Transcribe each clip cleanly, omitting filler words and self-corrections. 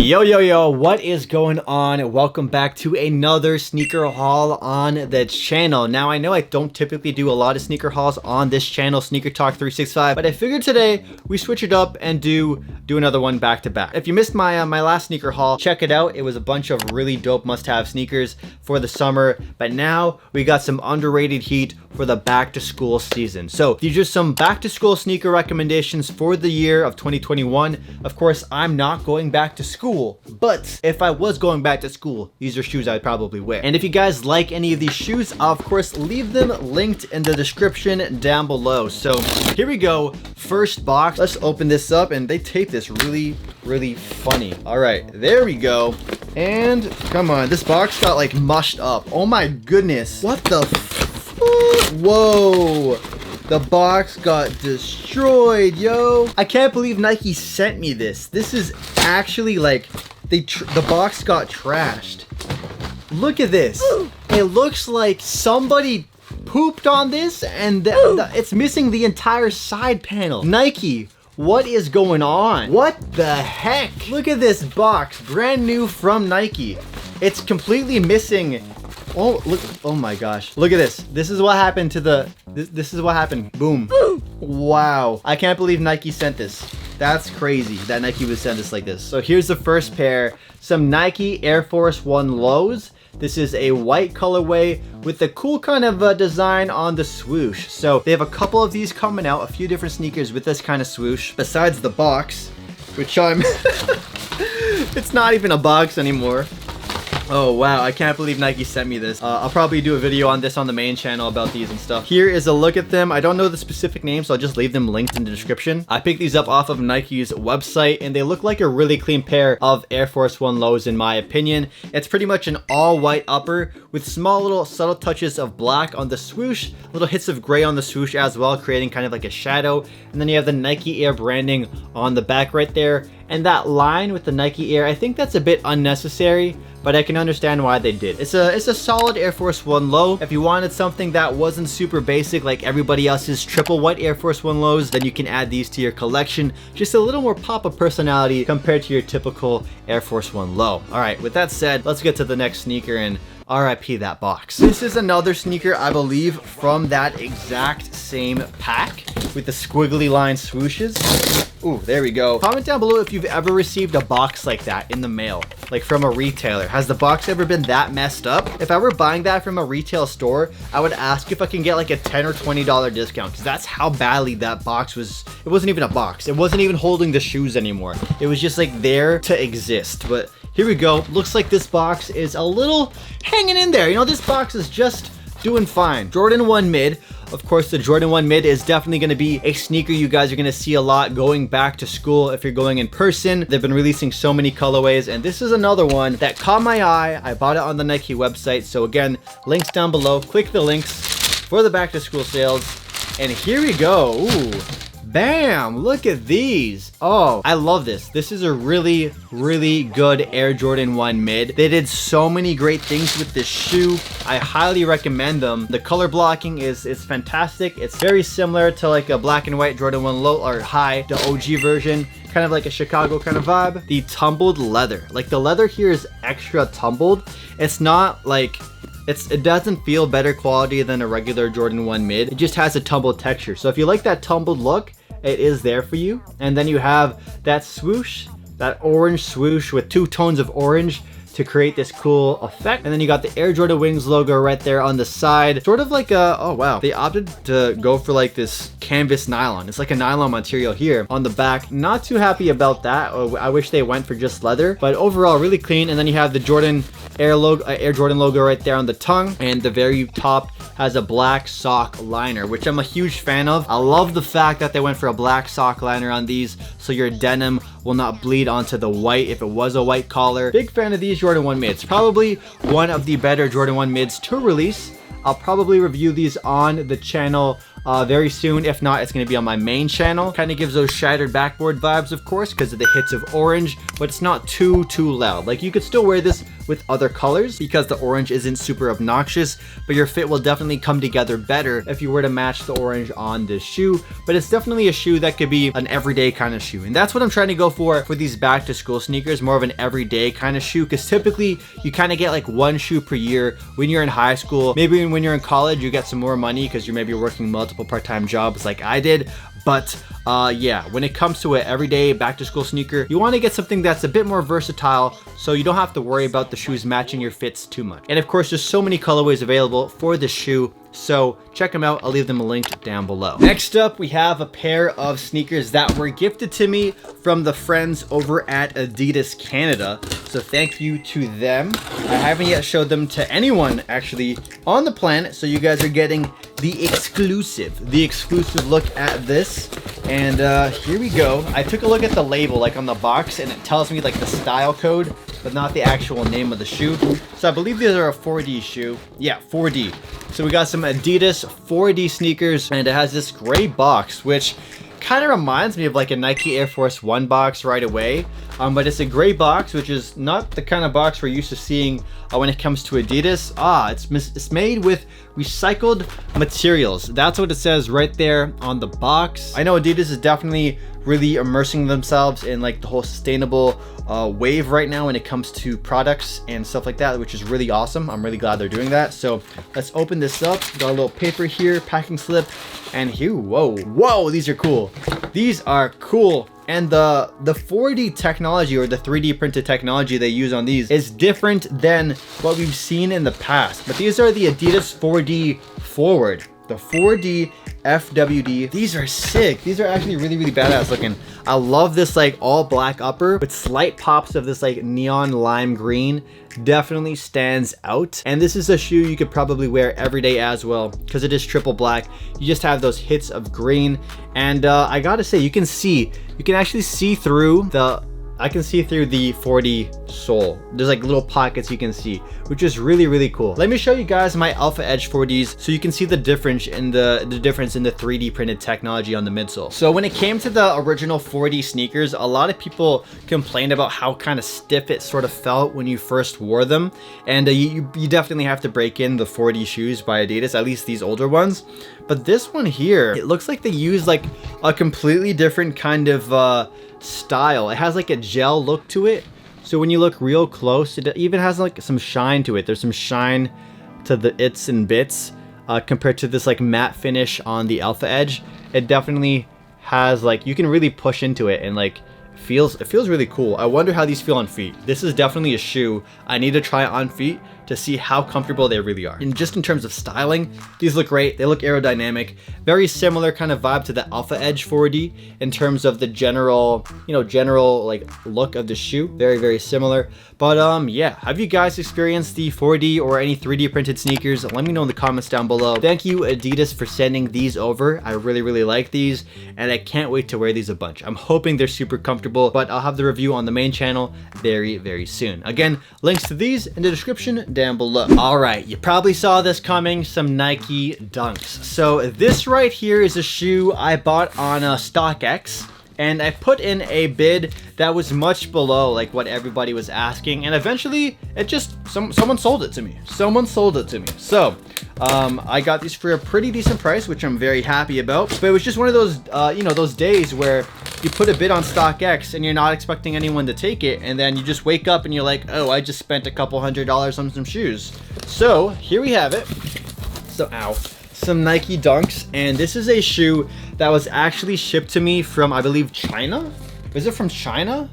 Yo, what is going on? Welcome back to another sneaker haul on the channel. Now, I know I don't typically do a lot of sneaker hauls on this channel, Sneaker Talk 365, but I figured today we switch it up and do another one back to back. If you missed my last sneaker haul, check it out. It was a bunch of really dope must-have sneakers for the summer, but now we got some underrated heat for the back to school season. So these are some back to school sneaker recommendations for the year of 2021. Of course, I'm not going back to school, but if I was going back to school, these are shoes I'd probably wear. And if you guys like any of these shoes, I'll of course leave them linked in the description down below. So here we go. First box. Let's open this up, and they tape this really funny. All right, there we go. And come on, this box got like mushed up. Oh my goodness. What the whoa. The box got destroyed, yo. I can't believe Nike sent me this. This is actually like, the box got trashed. Look at this. It looks like somebody pooped on this and it's missing the entire side panel. Nike, what is going on? What the heck? Look at this box, brand new from Nike. It's completely missing. Oh, look, oh my gosh. Look at this. This is what happened to the, this is what happened. Boom. Wow. I can't believe Nike sent this. That's crazy that Nike would send this like this. So here's the first pair. Some Nike Air Force 1 lows. This is a white colorway with a cool kind of design on the swoosh. So they have a couple of these coming out, a few different sneakers with this kind of swoosh. Besides the box, which I'm, it's not even a box anymore. Oh wow, I can't believe Nike sent me this. I'll probably do a video on this on the main channel about these and stuff. Here is a look at them. I don't know the specific name, so I'll just leave them linked in the description. I picked these up off of Nike's website, and they look like a really clean pair of Air Force 1 lows in my opinion. It's pretty much an all white upper with small little subtle touches of black on the swoosh, little hits of gray on the swoosh as well, creating kind of like a shadow. And then you have the Nike Air branding on the back right there. And that line with the Nike Air, I think that's a bit unnecessary, but I can understand why they did. It's a solid Air Force 1 low. If you wanted something that wasn't super basic like everybody else's triple white Air Force 1 lows, then you can add these to your collection. Just a little more pop of personality compared to your typical Air Force 1 low. All right, with that said, let's get to the next sneaker and RIP that box. This is another sneaker, I believe, from that exact same pack with the squiggly line swooshes. Ooh, there we go. Comment down below if you've ever received a box like that in the mail, like from a retailer. Has the box ever been that messed up? If I were buying that from a retail store, I would ask if I can get like a $10 or $20 discount, because that's how badly that box was. It wasn't even a box. It wasn't even holding the shoes anymore. It was just like there to exist. But here we go. Looks like this box is a little hanging in there. You know, this box is just doing fine. Jordan 1 mid. Of course, the Jordan 1 mid is definitely going to be a sneaker you guys are going to see a lot going back to school if you're going in person. They've been releasing so many colorways, and this is another one that caught my eye. I bought it on the Nike website. So again, links down below. Click the links for the back to school sales. And here we go. Ooh. Bam! Look at these. Oh, I love this. This is a really good Air Jordan 1 mid. They did so many great things with this shoe. I highly recommend them. The color blocking is fantastic. It's very similar to like a black and white Jordan 1 low or high, the OG version. Kind of like a Chicago kind of vibe. The tumbled leather. Like the leather here is extra tumbled. It's not like, it doesn't feel better quality than a regular Jordan 1 mid. It just has a tumbled texture. So if you like that tumbled look, it is there for you. And then you have that swoosh, that orange swoosh with two tones of orange to create this cool effect. And then you got the Air Jordan Wings logo right there on the side. Sort of like a, oh wow. They opted to go for like this canvas nylon. It's like a nylon material here on the back. Not too happy about that. I wish they went for just leather, but overall really clean. And then you have the Jordan Air Jordan logo right there on the tongue, and the very top has a black sock liner, which I'm a huge fan of. I love the fact that they went for a black sock liner on these, so your denim will not bleed onto the white if it was a white collar. Big fan of these Jordan 1 mids. Probably one of the better Jordan 1 mids to release. I'll probably review these on the channel very soon. If not, it's going to be on my main channel. Kind of gives those shattered backboard vibes, of course, because of the hits of orange, but it's not too loud. Like, you could still wear this with other colors because the orange isn't super obnoxious, but your fit will definitely come together better if you were to match the orange on this shoe. But it's definitely a shoe that could be an everyday kind of shoe. And that's what I'm trying to go for these back to school sneakers, more of an everyday kind of shoe, because typically you kind of get like one shoe per year when you're in high school. Maybe when you're in college, you get some more money because you're maybe working multiple part-time jobs like I did. But yeah, when it comes to an everyday back to school sneaker, you want to get something that's a bit more versatile so you don't have to worry about the shoes matching your fits too much. And of course, there's so many colorways available for this shoe, so check them out. I'll leave them linked down below. Next up, we have a pair of sneakers that were gifted to me from the friends over at Adidas Canada. So thank you to them. I haven't yet showed them to anyone actually on the planet, so you guys are getting the exclusive look at this. And here we go. I took a look at the label like on the box, and it tells me like the style code, but not the actual name of the shoe. So I believe these are a 4D shoe. Yeah, 4D. So we got some Adidas 4D sneakers, and it has this gray box, which kind of reminds me of like a Nike Air Force One box right away. But it's a gray box, which is not the kind of box we're used to seeing when it comes to Adidas. It's made with recycled materials. That's what it says right there on the box. I know Adidas is definitely really immersing themselves in like the whole sustainable wave right now when it comes to products and stuff like that, which is really awesome. I'm really glad they're doing that. So let's open this up. Got a little paper here, packing slip, and here, whoa, these are cool. These are cool. And the 4D technology, or the 3D printed technology they use on these, is different than what we've seen in the past. But these are the Adidas 4D Forward, the 4D FWD. These are sick. These are actually really, really badass looking. I love this like all black upper with slight pops of this like neon lime green. Definitely stands out. And this is a shoe you could probably wear every day as well, because it is triple black. You just have those hits of green. And I gotta say, you can actually see through I can see through the 4D sole. There's like little pockets you can see, which is really, really cool. Let me show you guys my Alpha Edge 4Ds so you can see the difference in the 3D printed technology on the midsole. So when it came to the original 4D sneakers, a lot of people complained about how kind of stiff it sort of felt when you first wore them. And you definitely have to break in the 4D shoes by Adidas, at least these older ones. But this one here, it looks like they use like a completely different kind of style. It has like a gel look to it, so when you look real close, it even has like some shine to it. There's some shine to the its and bits compared to this like matte finish on the Alpha Edge. It definitely has like, you can really push into it, and like it feels really cool. I wonder how these feel on feet. This is definitely a shoe I need to try on feet to see how comfortable they really are. And just in terms of styling, these look great. They look aerodynamic. Very similar kind of vibe to the Alpha Edge 4D in terms of the general like look of the shoe. Very, very similar. But yeah, have you guys experienced the 4D or any 3D printed sneakers? Let me know in the comments down below. Thank you Adidas for sending these over. I really, really like these, and I can't wait to wear these a bunch. I'm hoping they're super comfortable, but I'll have the review on the main channel very, very soon. Again, links to these in the description down below. All right, you probably saw this coming, some Nike Dunks. So this right here is a shoe I bought on StockX, and I put in a bid that was much below like what everybody was asking, and eventually it just someone sold it to me. So I got these for a pretty decent price, which I'm very happy about. But it was just one of those those days where you put a bid on StockX and you're not expecting anyone to take it, and then you just wake up and you're like, oh, I just spent a couple $100s on some shoes. So here we have it. So some Nike Dunks, and this is a shoe that was actually shipped to me from, I believe, China. Is it from China?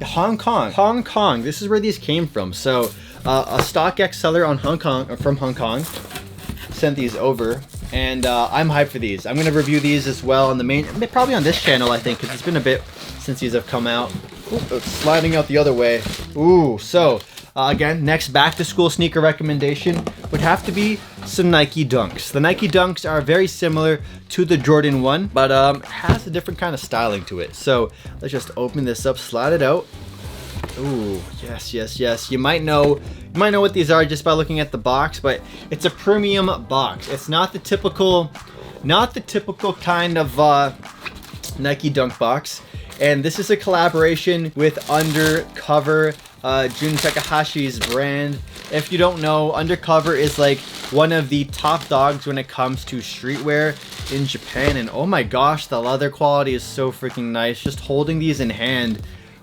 Hong Kong. This is where these came from. So a StockX seller from Hong Kong sent these over, and I'm hyped for these. I'm gonna review these as well on the main, probably on this channel, I think, because it's been a bit since these have come out. Ooh, it's sliding out the other way. Ooh, so again, next back to school sneaker recommendation would have to be some Nike Dunks. The Nike Dunks are very similar to the Jordan 1, but has a different kind of styling to it. So let's just open this up, slide it out. Ooh, yes. You might know what these are just by looking at the box, but it's a premium box. It's not the typical kind of Nike Dunk box. And this is a collaboration with Undercover Jun Takahashi's brand. If you don't know, Undercover is like one of the top dogs when it comes to streetwear in Japan. And oh my gosh, the leather quality is so freaking nice. Just holding these in hand.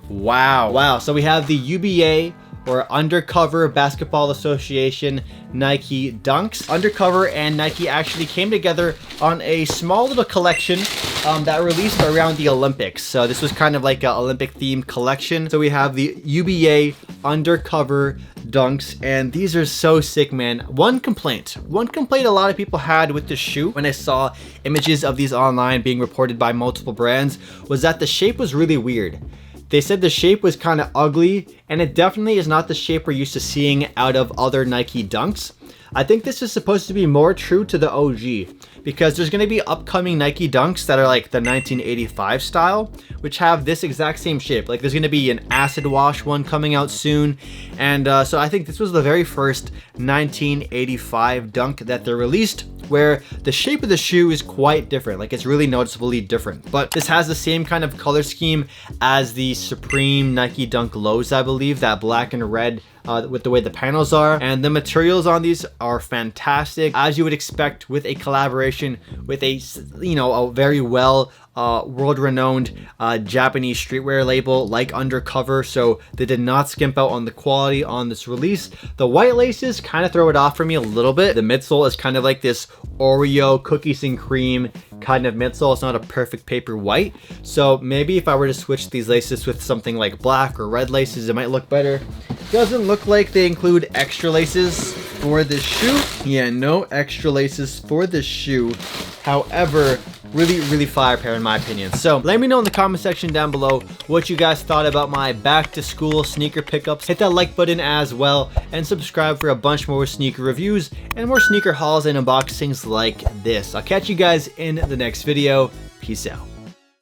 Wow. So we have the UBA, or Undercover Basketball Association Nike Dunks. Undercover and Nike actually came together on a small little collection that released around the Olympics. So this was kind of like an Olympic themed collection. So we have the UBA Undercover Dunks, and these are so sick, man. One complaint a lot of people had with this shoe when I saw images of these online being reported by multiple brands was that the shape was really weird. They said the shape was kind of ugly, and it definitely is not the shape we're used to seeing out of other Nike Dunks. I think this is supposed to be more true to the OG, because there's going to be upcoming Nike Dunks that are like the 1985 style, which have this exact same shape. Like there's going to be an acid wash one coming out soon, and so I think this was the very first 1985 Dunk that they released, where the shape of the shoe is quite different. Like it's really noticeably different, but this has the same kind of color scheme as the Supreme Nike Dunk lows, I believe, that black and red with the way the panels are, and the materials on these are fantastic, as you would expect with a collaboration with a, you know, a very well world-renowned Japanese streetwear label like Undercover. So they did not skimp out on the quality on this release. The white laces kind of throw it off for me a little bit. The midsole is kind of like this Oreo cookies and cream kind of midsole. It's not a perfect paper white. So maybe if I were to switch these laces with something like black or red laces, it might look better. Doesn't look like they include extra laces for this shoe. Yeah, no extra laces for this shoe. However, really fire pair in my opinion. So let me know in the comment section down below what you guys thought about my back to school sneaker pickups. Hit that like button as well, and subscribe for a bunch more sneaker reviews and more sneaker hauls and unboxings like this. I'll catch you guys in the next video. Peace out.